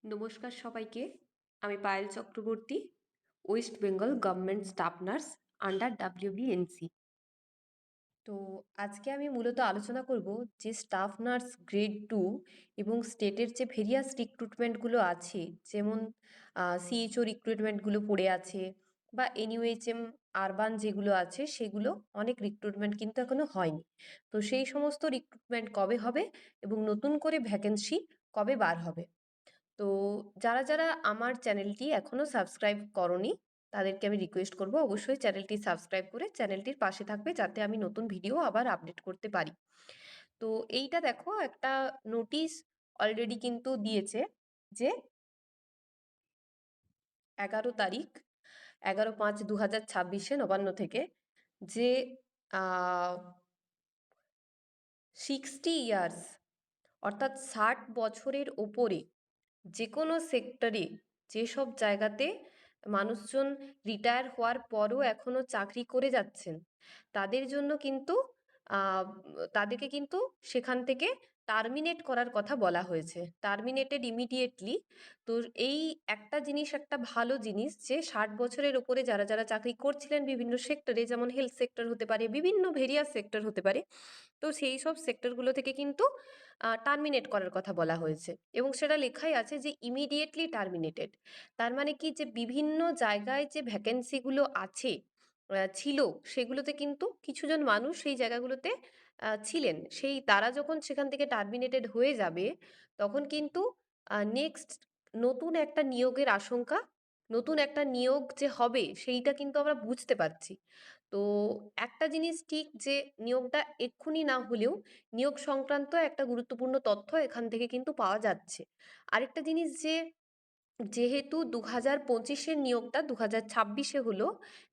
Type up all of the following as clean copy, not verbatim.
নমস্কার সবাইকে। আমি Payel Chakraborty, West Bengal government staff nurse under WBNC। তো আজকে আমি মূলত আলোচনা করব যে স্টাফ নার্স গ্রেড 2 এবং স্টেটের যে ভেরিয়াস রিক্রুটমেন্টগুলো আছে, যেমন CHO রিক্রুটমেন্টগুলো পড়ে আছে বা NUHM আরবান যেগুলো আছে সেগুলো অনেক রিক্রুটমেন্ট কিন্তু এখনো হয়নি। তো সেই সমস্ত রিক্রুটমেন্ট কবে হবে এবং নতুন করে ভ্যাকেন্সি কবে বার হবে। তো যারা যারা আমার চ্যানেলটি এখনো সাবস্ক্রাইব করনি তাদেরকে আমি রিকোয়েস্ট করব অবশ্যই চ্যানেলটি সাবস্ক্রাইব করে চ্যানেলটির পাশে থাকবে, যাতে আমি নতুন ভিডিও আবার আপডেট করতে পারি। তো এইটা দেখো, একটা নোটিশ অলরেডি কিন্তু দিয়েছে যে 11 তারিখ, 11/5/2026 নবান্ন থেকে, যে 60 ইয়ার্স অর্থাৎ 60 বছরের ওপরে যে কোনো সেক্টরে, যেসব জায়গাতে মানুষজন রিটায়ার হওয়ার পরও এখনো চাকরি করে যাচ্ছেন, তাদের জন্য কিন্তু আহ, তাদেরকে কিন্তু সেখান থেকে টার্মিনেট করার কথা বলা হয়েছে, টার্মিনেটেড ইমিডিয়েটলি। তো এই একটা জিনিস, একটা ভালো জিনিস, যে 60 বছরের ওপরে যারা যারা চাকরি করছিলেন বিভিন্ন সেক্টরে, যেমন হেলথ সেক্টর হতে পারে, বিভিন্ন ভেরিয়াস সেক্টর হতে পারে, তো সেই সব সেক্টরগুলো থেকে কিন্তু টার্মিনেট করার কথা বলা হয়েছে, এবং সেটা লেখাই আছে যে ইমিডিয়েটলি টার্মিনেটেড। তার মানে কি, যে বিভিন্ন জায়গায় যে ভ্যাকেন্সিগুলো আছে, ছিল, সেগুলোতে কিন্তু কিছুজন মানুষ সেই জায়গাগুলোতে ছিলেন, সেই তারা যখন সেখান থেকে টার্মিনেটেড হয়ে যাবে, তখন কিন্তু নেক্সট নতুন একটা নিয়োগের আশঙ্কা, নতুন একটা নিয়োগ যে হবে সেইটা কিন্তু আমরা বুঝতে পারছি। তো একটা জিনিস ঠিক, যে নিয়োগটা এক্ষুনি না হলেও নিয়োগ সংক্রান্ত একটা গুরুত্বপূর্ণ তথ্য এখান থেকে কিন্তু পাওয়া যাচ্ছে। আরেকটা জিনিস, যে যেহেতু 2025-এর নিয়োগটা 2026-এ হলো,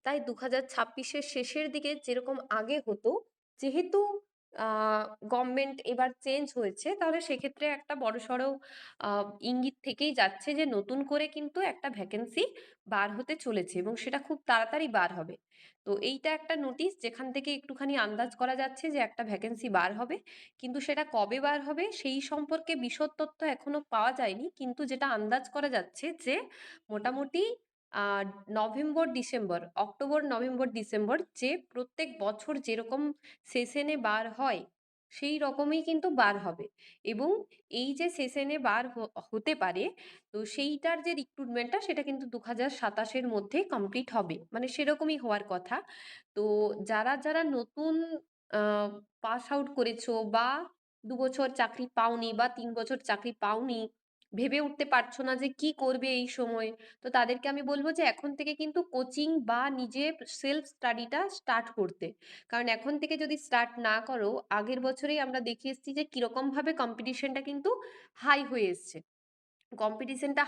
তাই 2026-এর শেষের দিকে যেরকম আগে হতো, যেহেতু গভর্নমেন্ট এবার চেঞ্জ হয়েছে, তাহলে সেক্ষেত্রে একটা বড়সড় ইঙ্গিত থেকেই যাচ্ছে যে নতুন করে কিন্তু একটা ভ্যাকেন্সি বার হতে চলেছে, এবং সেটা খুব তাড়াতাড়ি বার হবে। তো এইটা একটা নোটিশ যেখান থেকে একটুখানি আন্দাজ করা যাচ্ছে যে একটা ভ্যাকেন্সি বার হবে, কিন্তু সেটা কবে বার হবে সেই সম্পর্কে বিশদ তথ্য এখনো পাওয়া যায়নি, কিন্তু যেটা আন্দাজ করা যাচ্ছে যে মোটামুটি আহ November December, October November December, যে প্রত্যেক বছর যেরকম সেশনে বার হয় সেই রকমই কিন্তু বার হবে। এবং এই যে সেশনে বার হতে পারে, তো সেইটার যে রিক্রুটমেন্টটা সেটা কিন্তু 2027-এর মধ্যে কমপ্লিট হবে, মানে সেরকমই হওয়ার কথা। তো যারা যারা নতুন পাস আউট করেছো, বা 2 বছর চাকরি পাওনি বা 3 বছর চাকরি পাওনি, ভেবে উঠতে পারছো না যে কি করবে এই সময়, তো তাদেরকে আমি বলবো যে এখন থেকে কিন্তু কোচিং বা নিজে সেলফ স্টাডিটা স্টার্ট করতে। কারণ এখন থেকে যদি স্টার্ট না করো, আগের বছরেই আমরা দেখে এসেছি যে কিরকম ভাবে কম্পিটিশনটা কিন্তু হাই হয়ে এসছে, কম্পিটিশনটা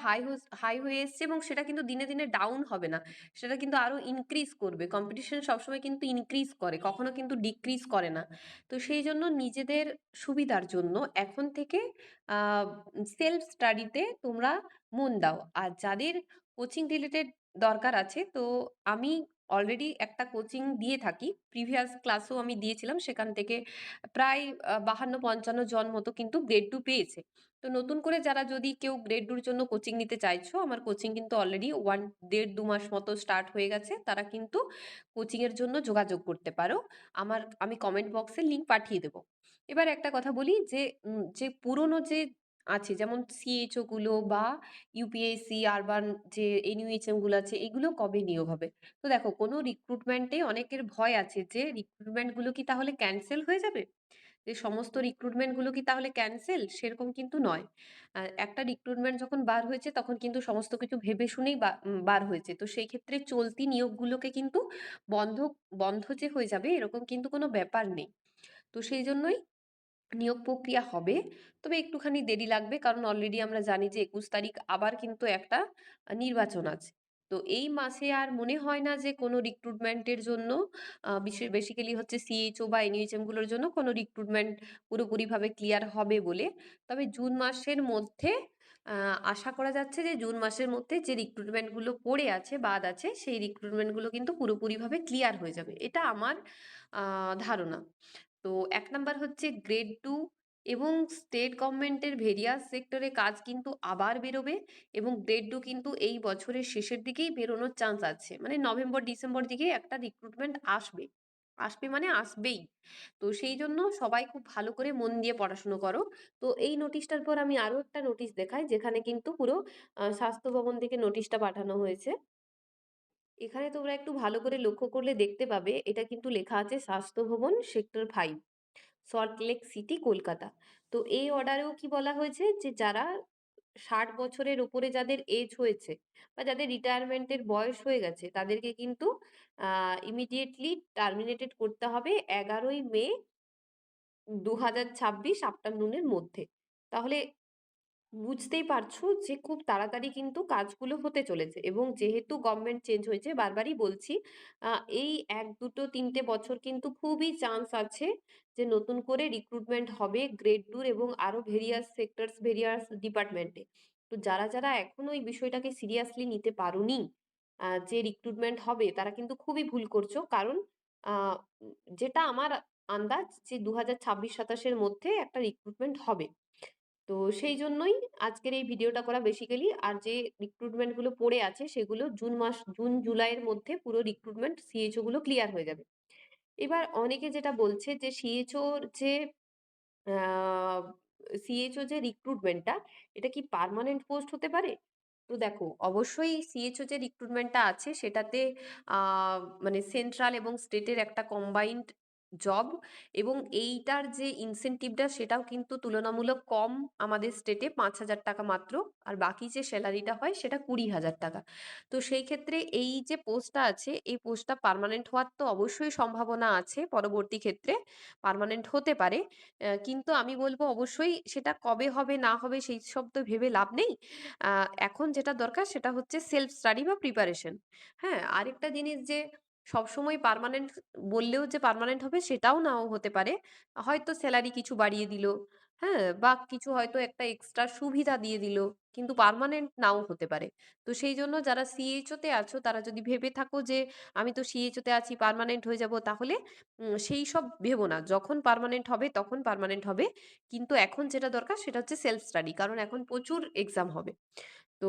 হাই হয়ে এসছে, এবং সেটা কিন্তু দিনে দিনে ডাউন হবে না, সেটা কিন্তু আরো ইনক্রিজ করবে। কম্পিটিশন সবসময় কিন্তু ইনক্রিজ করে, কখনো কিন্তু ডিক্রিজ করে না। তো সেই জন্য নিজেদের সুবিধার জন্য এখন থেকে সেলফ স্টাডিতে তোমরা মন দাও। আর যাদের কোচিং রিলেটেড দরকার আছে, তো আমি অলরেডি একটা কোচিং দিয়ে থাকি, প্রিভিয়াস ক্লাসও আমি দিয়েছিলাম, সেখান থেকে প্রায় 52-55 জন মতো কিন্তু গ্রেড 2 পেয়েছে। তো নতুন করে যারা যদি কেউ গ্রেড 2-র জন্য কোচিং নিতে চাইছো, আমার কোচিং কিন্তু অলরেডি 1 দেড় 2 মাস মতো স্টার্ট হয়ে গেছে, তারা কিন্তু কোচিং এর জন্য যোগাযোগ করতে পারো। আমি কমেন্ট বক্সে লিংক পাঠিয়ে দেবো। এবার একটা কথা বলি, যে পুরনো যে আছে, যেমন CHO গুলো বা UPSC আরবান যে NUHM গুলো আছে, এগুলো কবে নিয়োগ হবে? তো দেখো, কোনো রিক্রুটমেন্টে অনেকের ভয় আছে যে রিক্রুটমেন্ট গুলো কি তাহলে ক্যান্সেল হয়ে যাবে, যে সমস্ত রিক্রুটমেন্ট গুলো কি তাহলে ক্যান্সেল, সেরকম কিন্তু নয়। একটা রিক্রুটমেন্ট যখন বার হয়েছে তখন কিন্তু সমস্ত কিছু ভেবে শুনেই বার হয়েছে, তো সেই ক্ষেত্রে চলতি নিয়োগগুলোকে কিন্তু বন্ধ বন্ধ যে হয়ে যাবে এরকম কিন্তু কোনো ব্যাপার নেই। তো সেই জন্যই নিয়োগ প্রক্রিয়া হবে, তবে একটুখানি দেরি লাগবে, কারণ অলরেডি আমরা জানি যে 21 তারিখ আবার কিন্তু একটা নির্বাচন আছে। তো এই মাসে আর মনে হয় না যে কোনো রিক্রুটমেন্টের জন্য, বিশেষ বেসিক্যালি হচ্ছে CHO বা NUHM গুলোর জন্য কোনো রিক্রুটমেন্ট পুরোপুরিভাবে ক্লিয়ার হবে বলে। তবে জুন মাসের মধ্যে আশা করা যাচ্ছে যে জুন মাসের মধ্যে যে রিক্রুটমেন্টগুলো পড়ে আছে, বাদ আছে, সেই রিক্রুটমেন্টগুলো কিন্তু পুরোপুরিভাবে ক্লিয়ার হয়ে যাবে, এটা আমার ধারণা। তো 1 নাম্বার হচ্ছে গ্রেড 2 এবং স্টেট গভর্নমেন্টের ভেরিয়াস সেক্টরে কাজ কিন্তু আবার বেরোবে, এবং গ্রেড টু কিন্তু এই বছরের শেষের দিকেই বেরোনোর চান্স আছে, মানে নভেম্বর ডিসেম্বর দিকে একটা রিক্রুটমেন্ট আসবে। আসবে মানে আসবেই। তো সেই জন্য সবাই খুব ভালো করে মন দিয়ে পড়াশুনো করো। তো এই নোটিশটার পর আমি আরো একটা নোটিশ দেখাই, যেখানে কিন্তু পুরো স্বাস্থ্য ভবন থেকে নোটিশটা পাঠানো হয়েছে। এখানে তোমরা একটু ভালো করে লক্ষ্য করলে দেখতে পাবে, এটা কিন্তু লেখা আছে স্বাস্থ্য ভবন সেক্টর 5, সল্টলেক সিটি, কলকাতা। তো এই অর্ডারেও কি বলা হয়েছে, যে যারা 60 বছরের উপরে যাদের এজ হয়েছে বা যাদের রিটায়ারমেন্টের বয়স হয়ে গেছে, তাদেরকে কিন্তু ইমিডিয়েটলি টার্মিনেটেড করতে হবে 11ই মে 2026 আফটারনুনের মধ্যে। তাহলে বুঝতেই পারছো যে খুব তাড়াতাড়ি কিন্তু কাজগুলো হতে চলেছে, এবং যেহেতু গভর্নমেন্ট চেঞ্জ হয়েছে, বারবারই বলছি, এই 1 2 3টে বছর কিন্তু খুবই চান্স আছে যে নতুন করে রিক্রুটমেন্ট হবে গ্রেড টুর এবং আরো ভেরিয়াস সেক্টরস, ভেরিয়াস ডিপার্টমেন্টে। তো যারা যারা এখনো এই বিষয়টাকে সিরিয়াসলি নিতে পারোনি, যে রিক্রুটমেন্ট হবে, তারা কিন্তু খুবই ভুল করছো। কারণ আহ, যেটা আমার আন্দাজ, যে 2026 27-এর মধ্যে একটা রিক্রুটমেন্ট হবে। তো সেই জন্যই আজকের এই ভিডিওটা করা বেসিক্যালি। আর যে রিক্রুটমেন্ট গুলো পড়ে আছে, সেগুলো জুন জুলাইয়ের মধ্যে পুরো রিক্রুটমেন্ট সিএইচও গুলো ক্লিয়ার হয়ে যাবে। এবার অনেকে যেটা বলছে, যে সিএইচওর যে সিএইচও যে রিক্রুটমেন্টটা, এটা কি পার্মানেন্ট পোস্ট হতে পারে? তো দেখো, অবশ্যই সিএইচও যে রিক্রুটমেন্টটা আছে, সেটাতে মানে সেন্ট্রাল এবং স্টেটের একটা কম্বাইন্ড জব, এবং এইটার যে ইনসেনটিভটা সেটাও কিন্তু তুলনামূলক কম। আমাদের স্টেটে 5,000 টাকা মাত্র, আর বাকি যে স্যালারিটা হয় সেটা 20,000 টাকা। তো সেই ক্ষেত্রে এই যে পোস্টটা আছে, এই পোস্টটা পার্মানেন্ট হওয়ার তো অবশ্যই সম্ভাবনা আছে, পরবর্তী ক্ষেত্রে পার্মানেন্ট হতে পারে। কিন্তু আমি বলবো অবশ্যই সেটা কবে হবে না হবে সেই সব তো ভেবে লাভ নেই। এখন যেটা দরকার সেটা হচ্ছে সেলফ স্টাডি বা প্রিপারেশন। হ্যাঁ, আরেকটা জিনিস, যে সবসময় পার্মানেন্ট বললেও যে পার্মানেন্ট হবে সেটাও নাও হতে পারে। হয়তো স্যালারি কিছু বাড়িয়ে দিল, হ্যাঁ, বা কিছু হয়তো একটা এক্সট্রা সুবিধা দিয়ে দিল, কিন্তু পার্মানেন্ট নাও হতে পারে। তো সেই জন্য যারা সিএইচও তে আছো, তারা যদি ভেবে থাকো যে আমি তো সিএইচও তে আছি, পার্মানেন্ট হয়ে যাব, তাহলে সেই সব ভেবো না। যখন পার্মানেন্ট হবে তখন পার্মানেন্ট হবে। কিন্তু এখন যেটা দরকার সেটা হচ্ছে সেলফ স্টাডি, কারণ এখন প্রচুর এক্সাম হবে। তো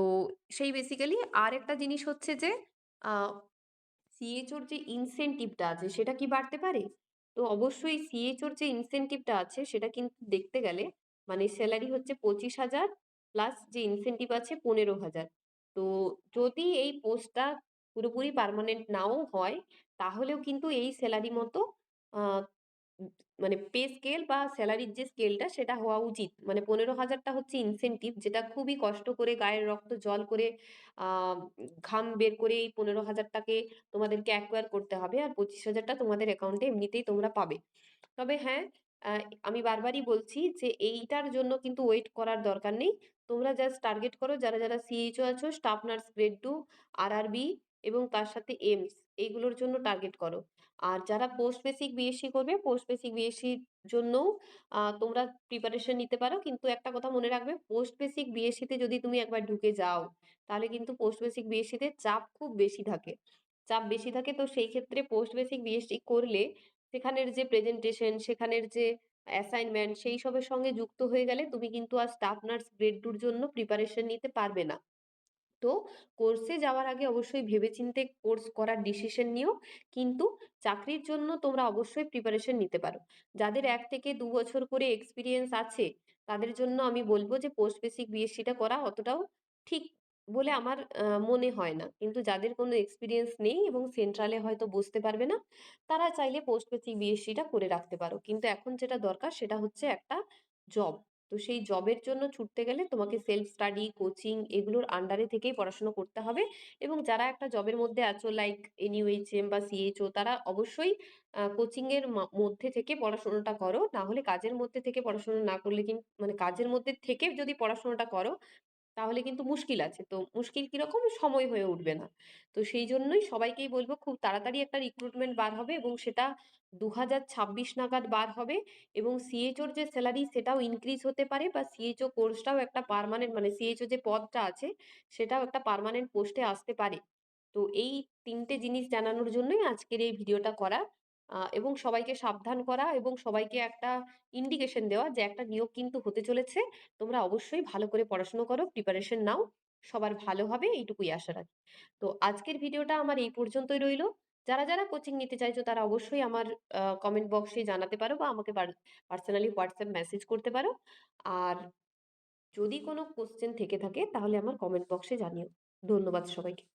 সেই বেসিক্যালি। আর একটা জিনিস হচ্ছে যে সিএইচওর যে ইনসেনটিভটা আছে সেটা কি বাড়তে পারে? তো অবশ্যই সিএইচওর যে ইনসেনটিভটা আছে সেটা কিন্তু দেখতে গেলে, মানে স্যালারি হচ্ছে 25,000, প্লাস যে ইনসেনটিভ আছে 15,000। তো যদি এই পোস্টটা পুরোপুরি পার্মানেন্ট নাও হয়, তাহলেও কিন্তু এই স্যালারি মতো আহ, উম, মানে পে স্কেল বা স্যালারির যে স্কেলটা সেটা হওয়া উচিত। মানে 15,000টা হচ্ছে ইনসেনটিভ, যেটা খুবই কষ্ট করে গায়ের রক্ত জল করে আহ ঘাম বের করে এই 15,000টাকে তোমাদেরকে অ্যাকোয়ার করতে হবে, আর 25,000টা তোমাদের অ্যাকাউন্টে এমনিতেই তোমরা পাবে। তবে হ্যাঁ, আমি বারবারই বলছি যে এইটার জন্য কিন্তু ওয়েট করার দরকার নেই। তোমরা জাস্ট টার্গেট করো, যারা যারা সিএইচও আছো, staff nurse grade two, RRB, এবং তার সাথে এইমস, এইগুলোর জন্য টার্গেট করো। আর যারা পোস্ট বেসিক বিএসসি করবে, পোস্ট বেসিক বিএসসির জন্যও তোমরা প্রিপারেশন নিতে পারো। কিন্তু একটা কথা মনে রাখবে, পোস্ট বেসিক বিএসসিতে যদি তুমি একবার ঢুকে যাও, তাহলে কিন্তু পোস্ট বেসিক বিএসসিতে চাপ খুব বেশি থাকে। চাপ বেশি থাকে, তো সেই ক্ষেত্রে পোস্ট বেসিক বিএসসি করলে সেখানের যে প্রেজেন্টেশন, সেখানের যে অ্যাসাইনমেন্ট, সেই সবের সঙ্গে যুক্ত হয়ে গেলে তুমি কিন্তু আর স্টাফ নার্স গ্রেড টুর জন্য প্রিপারেশন নিতে পারবে না। তো কোর্সে যাওয়ার আগে অবশ্যই ভেবেচিন্তে কোর্স করার ডিসিশন নিও। কিন্তু চাকরির জন্য তোমরা অবশ্যই প্রিপারেশন নিতে পারো। যাদের 1 থেকে 2 বছর করে এক্সপিরিয়েন্স আছে, তাদের জন্য আমি বলবো যে পোস্ট বেসিক বিএসসিটা করা অতটাও ঠিক বলে আমার মনে হয় না। কিন্তু যাদের কোনো এক্সপিরিয়েন্স নেই এবং সেন্ট্রালে হয়তো বসতে পারবে না, তারা চাইলে পোস্ট বেসিক বিএসসিটা করে রাখতে পারো। কিন্তু এখন যেটা দরকার সেটা হচ্ছে একটা জব। তো সেই জবের জন্য ছুটতে গেলে তোমাকে সেলফ স্টাডি, কোচিং, এগুলোর আন্ডারে থেকেই পড়াশোনা করতে হবে। এবং যারা একটা জবের মধ্যে আছো, লাইক এনইউএইচএম বা সিএইচও, তারা অবশ্যই কোচিং এর মধ্যে থেকে পড়াশোনাটা করো। না হলে কাজের মধ্যে থেকে পড়াশোনা না করলে কিন্তু, মানে কাজের মধ্যে থেকে যদি পড়াশোনাটা করো, তাহলে কিন্তু মুশকিল আছে। তো মুশকিল কিরকম, সময় হয়ে উঠবে না। তো সেই জন্যই সবাইকেই বলবো, খুব তাড়াতাড়ি একটা রিক্রুটমেন্ট বার হবে, এবং সেটা 2026 নাগাদ বার হবে। এবং সিএইচওর যে স্যালারি সেটাও ইনক্রিজ হতে পারে, বা সিএইচও কোর্সটাও একটা পার্মানেন্ট, মানে সিএইচও যে পদটা আছে সেটাও একটা পার্মানেন্ট পোস্টে আসতে পারে। তো এই 3টে জিনিস জানানোর জন্যই আজকের এই ভিডিওটা করা। এবং সবাইকে সাবধান করা এবং সবাইকে একটা ইন্ডিকেশন দেওয়া যে একটা নিয়োগ কিন্তু হতে চলেছে, তোমরা অবশ্যই ভালো করে পড়াশুনো করো, প্রিপারেশন নাও, সবার ভালো হবে এইটুকুই আশা রাখি। তো আজকের ভিডিওটা আমার এই পর্যন্তই রইলো। যারা যারা কোচিং নিতে চাইছো তারা অবশ্যই আমার কমেন্ট বক্সে জানাতে পারো বা আমাকে পার্সোনালি হোয়াটসঅ্যাপ মেসেজ করতে পারো। আর যদি কোনো কোশ্চেন থেকে থাকে তাহলে আমার কমেন্ট বক্সে জানিও। ধন্যবাদ সবাইকে।